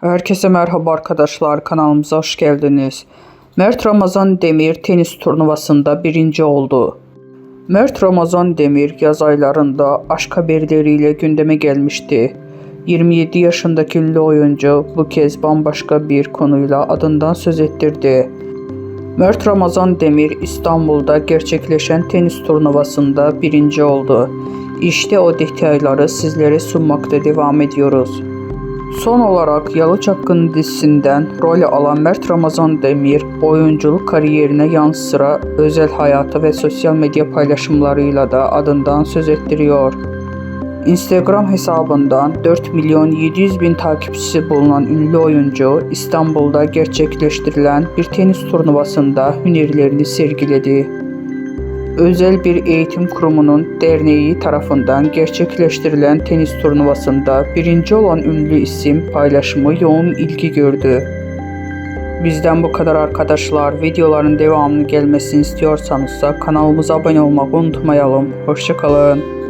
Herkese merhaba arkadaşlar, kanalımıza hoş geldiniz. Mert Ramazan Demir tenis turnuvasında birinci oldu. Mert Ramazan Demir yaz aylarında aşk haberleriyle gündeme gelmişti. 27 yaşındaki ünlü oyuncu bu kez bambaşka bir konuyla adından söz ettirdi. Mert Ramazan Demir İstanbul'da gerçekleşen tenis turnuvasında birinci oldu. İşte o detayları sizlere sunmakta devam ediyoruz. Son olarak Yalı Çapkını dizisinden rol alan Mert Ramazan Demir, oyunculuk kariyerine yanı sıra özel hayatı ve sosyal medya paylaşımlarıyla da adından söz ettiriyor. Instagram hesabından 4.700.000 takipçisi bulunan ünlü oyuncu, İstanbul'da gerçekleştirilen bir tenis turnuvasında hünerlerini sergiledi. Özel bir eğitim kurumunun derneği tarafından gerçekleştirilen tenis turnuvasında birinci olan ünlü isim paylaşımı yoğun ilgi gördü. Bizden bu kadar arkadaşlar. Videoların devamını gelmesini istiyorsanız kanalımıza abone olmayı unutmayalım. Hoşça kalın.